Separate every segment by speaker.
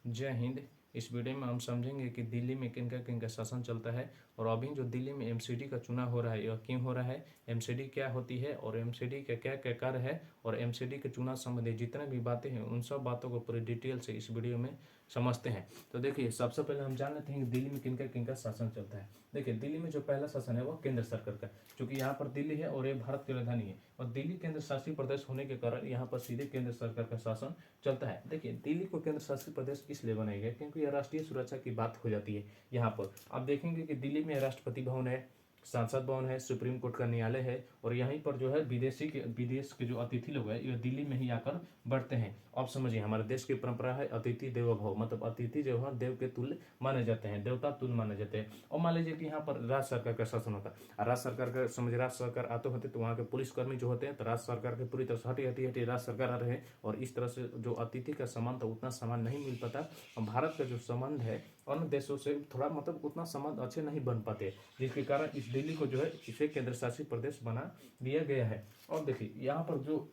Speaker 1: जय हिंद। इस वीडियो में हम समझेंगे कि दिल्ली में किनका शासन चलता है और अभी जो दिल्ली में एमसीडी का चुनाव हो रहा है यह क्यों हो रहा है, एमसीडी क्या होती है और एमसीडी का क्या क्या कार्य है और एमसीडी के चुनाव संबंधी जितने भी बातें हैं उन सब बातों को पूरी डिटेल से इस वीडियो में समझते हैं। तो देखिए, सबसे पहले हम जान लेते हैं कि दिल्ली में किनका शासन चलता है। देखिए, दिल्ली में जो पहला शासन है वो केंद्र सरकार का, क्योंकि यहाँ पर दिल्ली है और ये भारत की राजधानी है और दिल्ली केंद्र शासित प्रदेश होने के कारण यहाँ पर सीधे केंद्र सरकार का शासन चलता है। देखिए, दिल्ली को केंद्र शासित प्रदेश इसलिए बनाया गया क्योंकि यह राष्ट्रीय सुरक्षा की बात हो जाती है। यहाँ पर आप देखेंगे कि दिल्ली में राष्ट्रपति भवन है, संसद भवन है, सुप्रीम कोर्ट का न्यायालय है और यहीं पर जो है विदेश के जो अतिथि लोग हैं ये दिल्ली में ही आकर बढ़ते हैं। अब समझिए, हमारे देश की परंपरा है अतिथि देवो भव, मतलब अतिथि जो है देव के तुल्य माने जाते हैं, देवता तुल्य माने जाते हैं। और मान लीजिए कि यहाँ पर राज्य सरकार का शासन होता है, राज्य सरकार का समझ, राज्य सरकार आते होते तो वहाँ के पुलिसकर्मी जो होते हैं तो राज्य सरकार के पूरी तरह से हटी राज्य सरकार आ रहे हैं और इस तरह से जो अतिथि का सम्मान था उतना सम्मान नहीं मिल पाता। भारत का जो संबंध है अन्य देशों से थोड़ा मतलब उतना संबंध अच्छे नहीं बन पाते, जिसके कारण इस दिल्ली को जो है इसे केंद्र शासित प्रदेश बना दिया गया है। और देखिए, यहाँ पर जो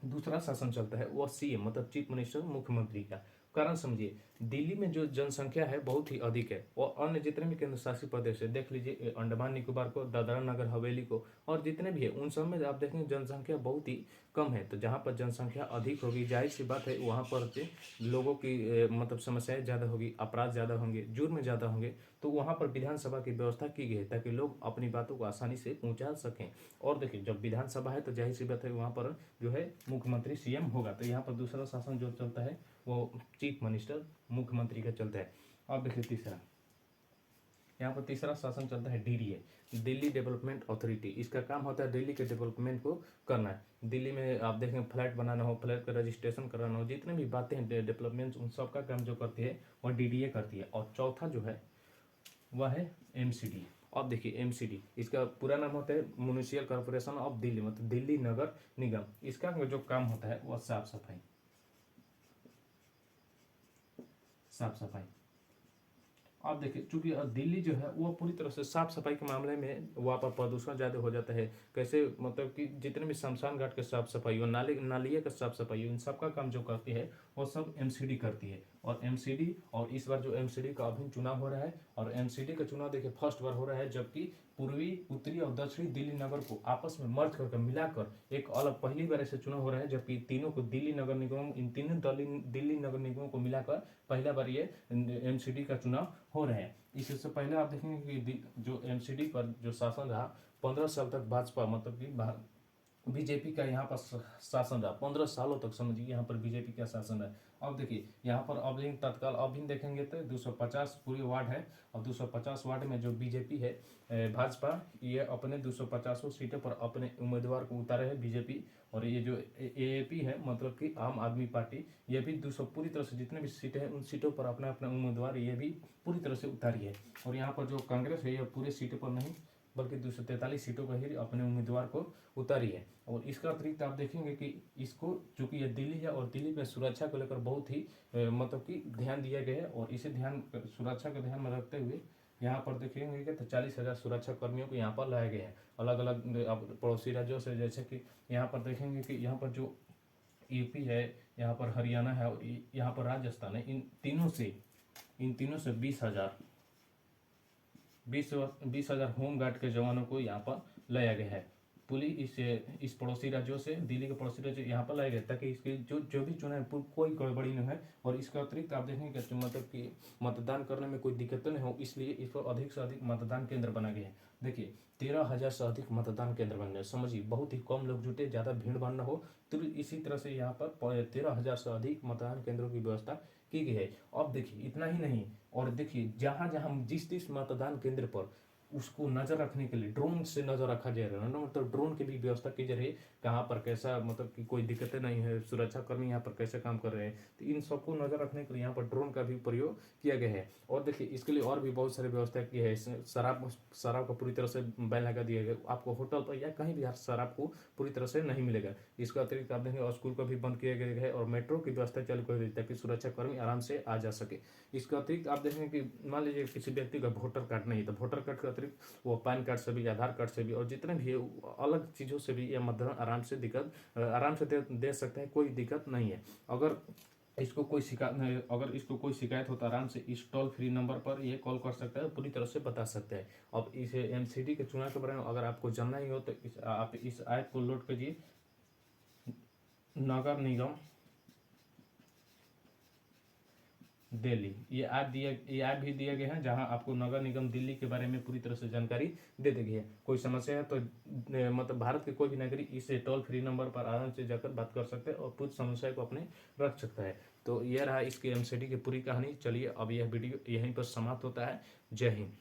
Speaker 1: दूसरा शासन चलता है वह सीएम मतलब चीफ मिनिस्टर, मुख्यमंत्री का। कारण समझिए, दिल्ली में जो जनसंख्या है बहुत ही अधिक है और अन्य जितने भी केंद्र शासित प्रदेश है, देख लीजिए अंडमान निकोबार को, दादरा नगर हवेली को और जितने भी है उन सब में आप देखेंगे जनसंख्या बहुत ही कम है। तो जहाँ पर जनसंख्या अधिक होगी जाहिर सी बात है वहाँ पर लोगों की मतलब समस्याएं ज़्यादा होगी, अपराध ज़्यादा होंगे, जुर्म ज़्यादा होंगे। तो वहाँ पर विधानसभा की व्यवस्था की गई है ताकि लोग अपनी बातों को आसानी से पहुँचा सकें। और देखिए, जब विधानसभा है तो जाहिर सी बात है वहाँ पर जो है मुख्यमंत्री सीएम होगा। तो यहाँ पर दूसरा शासन जो चलता है वो चीफ मिनिस्टर, मुख्यमंत्री का चलता है। अब देखिए तीसरा, यहाँ पर तीसरा शासन चलता है डीडीए, दिल्ली डेवलपमेंट अथॉरिटी। इसका काम होता है दिल्ली के डेवलपमेंट को करना है। दिल्ली में आप देखें फ्लैट बनाना हो, फ्लैट का रजिस्ट्रेशन कराना हो, जितने भी बातें हैं डेवलपमेंट उन सब का काम जो करती है वह डीडीए करती है। और चौथा जो है वह है एमसीडी। अब देखिए एमसीडी, इसका पूरा नाम होता है म्युनिसिपल कॉर्पोरेशन ऑफ दिल्ली, मतलब दिल्ली नगर निगम। इसका जो काम होता है वह साफ सफाई। अब देखिए, चूंकि दिल्ली जो है वो पूरी तरह से साफ सफाई के मामले में वहाँ पर प्रदूषण ज़्यादा हो जाता है। कैसे, मतलब कि जितने भी शमशान घाट के साफ सफाई हो, नालिया का साफ सफाई हो, इन सब का काम जो करती है वो सब एमसीडी करती है। और एमसीडी, और इस बार जो एमसीडी का अभी चुनाव हो रहा है और एमसीडी का चुनाव देखिए फर्स्ट बार हो रहा है, जबकि पूर्वी, उत्तरी और दक्षिणी दिल्ली नगर को आपस में मर्ज करके मिलाकर एक अलग पहली बार ऐसे चुनाव हो रहा है, जबकि तीनों को दिल्ली नगर निगम, इन तीनों दिल्ली नगर निगमों को मिलाकर पहला बार ये एमसीडी का चुनाव हो रहे हैं। इससे पहले आप देखेंगे कि जो एमसीडी पर जो शासन रहा 15 साल तक भाजपा मतलब कि बीजेपी का यहाँ पर शासन रहा 15 सालों तक, समझिए यहाँ पर बीजेपी का शासन है। अब देखिए यहाँ पर अभी तत्काल अभी देखेंगे तो 250 पूरे वार्ड है और 250 वार्ड में जो बीजेपी है, भाजपा, ये अपने 250 सीटों पर अपने उम्मीदवार को उतारे है बीजेपी। और ये जो एएपी है मतलब कि आम आदमी पार्टी, ये भी 200 पूरी तरह से जितने भी सीटें हैं उन सीटों पर अपना अपना उम्मीदवार ये भी पूरी तरह से उतारी है। और यहाँ पर जो कांग्रेस है ये पूरे सीटों पर नहीं बल्कि 243 सीटों पर ही अपने उम्मीदवार को उतारी है। और इसका अतिरिक्त आप देखेंगे कि इसको, चूंकि ये दिल्ली है और दिल्ली में सुरक्षा को लेकर बहुत ही मतलब कि ध्यान दिया गया है और इसे सुरक्षा को ध्यान में रखते हुए यहाँ पर देखेंगे कि 40,000 सुरक्षा कर्मियों को यहाँ पर लाए गए हैं अलग अलग पड़ोसी राज्यों से। जैसे कि यहाँ पर देखेंगे कि यहाँ पर जो यूपी है, यहाँ पर हरियाणा है और यहाँ पर राजस्थान है, इन तीनों से 20,000 होमगार्ड के जवानों को यहाँ पर लाया गया है। पुलिस इस पड़ोसी राज्यों से, दिल्ली के पड़ोसी राज्य यहाँ पर लाए गए ताकि इसके जो भी चुनाव कोई गड़बड़ी न है। और इसके अतिरिक्त आप देखेंगे कि मतलब कि मतदान करने में कोई दिक्कत नहीं हो, इसलिए इस पर अधिक से अधिक मतदान केंद्र बना गया है। देखिए 13,000 से अधिक मतदान केंद्र बन गए, समझिए बहुत ही कम लोग जुटे, ज़्यादा भीड़ भाड़ न हो। तो इसी तरह से यहाँ पर 13,000 से अधिक मतदान केंद्रों की व्यवस्था की गई है। अब देखिए इतना ही नहीं, और देखिए जहाँ जहाँ जिस मतदान केंद्र पर उसको नजर रखने के लिए ड्रोन से नजर रखा जा रहा है ना, मतलब ड्रोन की भी व्यवस्था की जा रही है, कहाँ पर कैसा मतलब कि कोई दिक्कतें नहीं है, सुरक्षा कर्मी यहाँ पर कैसे काम कर रहे हैं, तो इन सबको नजर रखने के लिए यहाँ पर ड्रोन का भी प्रयोग किया गया है। और देखिए इसके लिए और भी बहुत सारी व्यवस्था की है। शराब को पूरी तरह से बैन लगा दिया गया, आपको होटल पर या कहीं भी शराब को पूरी तरह से नहीं मिलेगा। इसका अतिरिक्त आप देखेंगे स्कूल को भी बंद किया गया है और मेट्रो की व्यवस्था चालू कर दी ताकि सुरक्षा कर्मी आराम से आ जा सके। इसका अतिरिक्त आप देखेंगे कि मान लीजिए किसी व्यक्ति का वोटर कार्ड नहीं, तो वोटर कार्ड का अतिरिक्त वो पैन कार्ड से भी, आधार कार्ड से भी और जितने भी अलग चीज़ों से भी यह मतदान आराम से दे सकते हैं, कोई दिक्कत नहीं है। अगर इसको कोई शिकायत, अगर इसको कोई शिकायत हो तो आराम से इस टोल फ्री नंबर पर ये कॉल कर सकता है, पूरी तरह से बता सकते हैं। अब इस एमसीडी के चुनाव के बारे में अगर आपको जानना ही हो तो आप इस ऐप को लोड कीजिए, नगर निगम दिल्ली। ये ऐप भी दिया गया है जहां आपको नगर निगम दिल्ली के बारे में पूरी तरह से जानकारी दे दी गई है। कोई समस्या है तो मतलब भारत के कोई भी नागरिक इस टोल फ्री नंबर पर आराम से जाकर बात कर सकते हैं और पूरी समस्या को अपने रख सकता है। तो यह रहा इसकी एमसीडी की पूरी कहानी। चलिए अब यह वीडियो यहीं पर समाप्त होता है। जय हिंद।